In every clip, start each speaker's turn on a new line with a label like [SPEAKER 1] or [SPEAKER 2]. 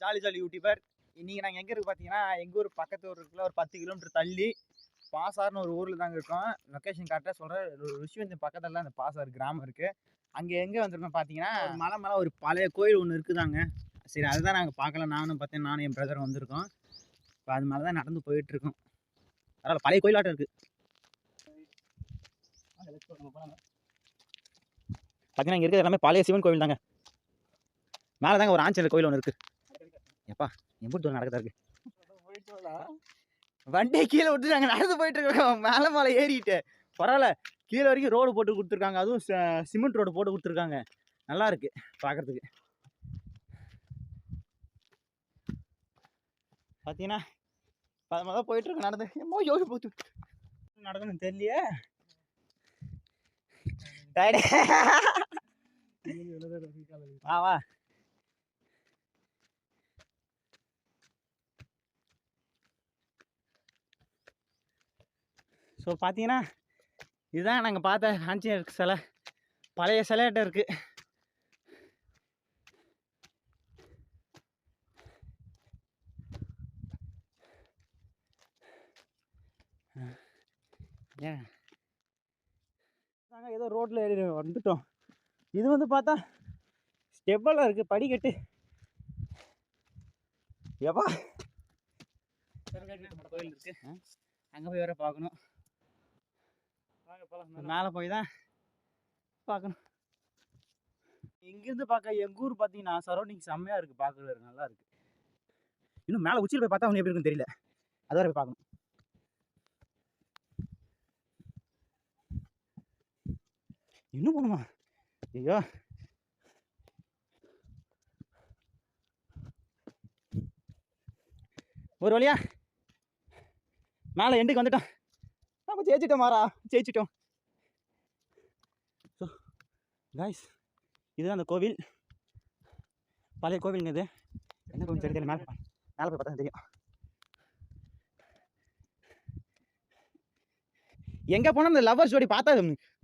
[SPEAKER 1] Jolly jolly YouTuber. இன்னைக்கு நாங்கள் எங்கே இருக்கு பார்த்தீங்கன்னா, எங்கள் ஊர் பக்கத்து ஊருக்குள்ள ஒரு 10 கிலோமீட்டர் தள்ளி பாசார்னு ஒரு ஊரில் தாங்க இருக்கோம். லொக்கேஷன் கரெக்டாக சொல்கிறேன். ருஷிவந்தி பக்கத்தில் தான் அந்த பாசார் கிராமம் இருக்குது. அங்கே எங்கே வந்திருக்கோம் பார்த்தீங்கன்னா, ஒரு மலை மேலே ஒரு பழைய கோயில் ஒன்று இருக்குதாங்க. சரி, அதுதான் நாங்கள் பார்க்கல. நானும் என் பிரதரும் வந்திருக்கோம். இப்போ அது மேலே தான் நடந்து போயிட்டுருக்கோம். அதனால் பழைய கோயிலாட்டம் இருக்குது. பார்த்தீங்கன்னா இங்கே இருக்கிறது எல்லாமே பழைய சிவன் கோவில் தாங்க. மேலே தாங்க ஒரு ஆஞ்சநேயர் கோயில் ஒன்று இருக்குது. எப்பா எப்படி தூரம் நடக்குதா இருக்கு. வண்டியை கீழே விட்டு நாங்கள் நடந்து போயிட்டு இருக்கோம். மேலே ஏறிட்டு பரவாயில்ல, கீழே வரைக்கும் ரோடு போட்டு கொடுத்துருக்காங்க. அதுவும் சிமெண்ட் ரோடு போட்டு கொடுத்துருக்காங்க. நல்லா இருக்கு பார்க்கறதுக்கு. பார்த்தீங்கன்னா தான் போயிட்டு இருக்கோம். நடந்து யோகி போட்டு நடக்கணும்னு தெரியலையே. வா ஸோ பார்த்தீங்கன்னா இதுதான் நாங்கள் பார்த்த ஆஞ்சநேயர் சிலை. பழைய சிலையாட்டம் இருக்குது. ஏன் நாங்கள் ஏதோ ரோட்டில் ஏறி வந்துட்டோம். இது வந்து பார்த்தா ஸ்டெப்பெல்லாம் இருக்குது, படிக்கட்டு. எப்பா கோயில் இருக்குது, அங்கே போய் வேற பார்க்கணும். மேலே போய் தான் பார்க்கணும். இங்கேருந்து பார்க்க எங்கள் ஊர் பார்த்தீங்கன்னா சரௌண்டிங் செம்மையாக இருக்குது. பார்க்குறது நல்லா இருக்குது. இன்னும் மேலே உச்சியில் போய் பார்த்தா அவங்க எப்படி இருக்குன்னு தெரியல. அது வரை போய் பார்க்கணும். இன்னும் போகணுமா? ஐயோ, ஒரு வழியா மேலே எண்டுக்கு வந்துட்டோம். நம்ம ஜெயிச்சிட்டோம் மாறா, ஜெயிச்சிட்டோம். ஸோ காய்ஸ், இதுதான் அந்த கோவில். பழைய கோவிலுங்க இது. என்ன கோவில் தெரியல. மேலே போய் பார்த்தா தெரியும். எங்கே போனால் இந்த லவ்வர்ஸ் ஜோடி பார்த்தா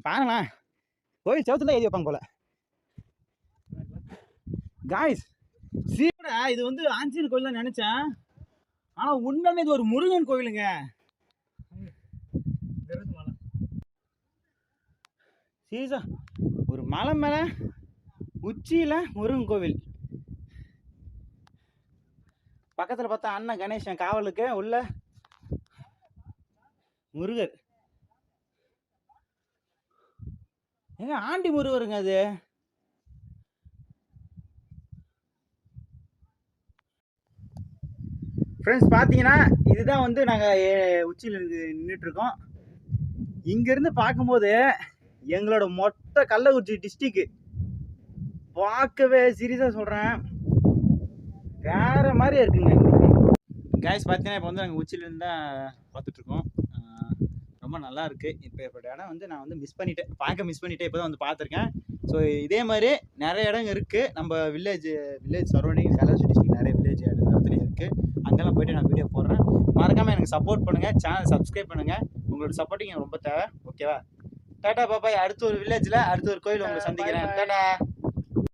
[SPEAKER 1] பாருங்களேன், கோவில் செவத்துல எழுதி வைப்பாங்க போல. காய்ஸ் சீடா, இது வந்து ஆஞ்சநேயர் கோவில் தான் நினைச்சேன். ஆனால் உண்மையுமே இது ஒரு முருகன் கோவிலுங்க. சீரியஸா ஒரு மலை மேலே உச்சியில் முருகன் கோவில். பக்கத்தில் பார்த்தா அண்ணன் கணேசன் காவலுக்கு உள்ள முருகர். ஏங்க ஆண்டி முருகருங்க அது. ஃப்ரெண்ட்ஸ் பார்த்தீங்கன்னா இதுதான் வந்து நாங்கள் உச்சியில் நின்றுட்டுருக்கோம். இங்கேருந்து பார்க்கும்போது எங்களோட மொத்த கள்ளக்குறிச்சி டிஸ்ட்ரிக்கு பார்க்கவே சீரியஸாக சொல்கிறேன் வேறு மாதிரியே இருக்குங்க. காய்ஸ் பார்த்தீங்கன்னா இப்போ வந்து நாங்கள் உச்சிலேருந்து தான் பார்த்துட்ருக்கோம். ரொம்ப நல்லா இருக்குது. இப்போ இடம் வந்து நான் வந்து மிஸ் பண்ணிட்டேன். இப்போ தான் வந்து பார்த்துருக்கேன். ஸோ இதே மாதிரி நிறைய இடம் இருக்குது. நம்ம வில்லேஜ் சரௌண்டிங் கள்ளக்குறிச்சி டிஸ்ட்ரிக் நிறைய வில்லேஜ் இடத்துலையும் இருக்குது. அங்கெல்லாம் போய்ட்டு நான் வீடியோ போடுறேன். மறக்காமல் எனக்கு சப்போர்ட் பண்ணுங்கள். சேனல் சப்ஸ்கிரைப் பண்ணுங்கள். உங்களோட சப்போர்ட்டிங் எனக்கு ரொம்ப தேவை. ஓகேவா? டாடா பாபாய். அடுத்த ஒரு வில்லேஜில் அடுத்த ஒரு கோயில் உங்களை சந்திக்கிறேன். டாடா.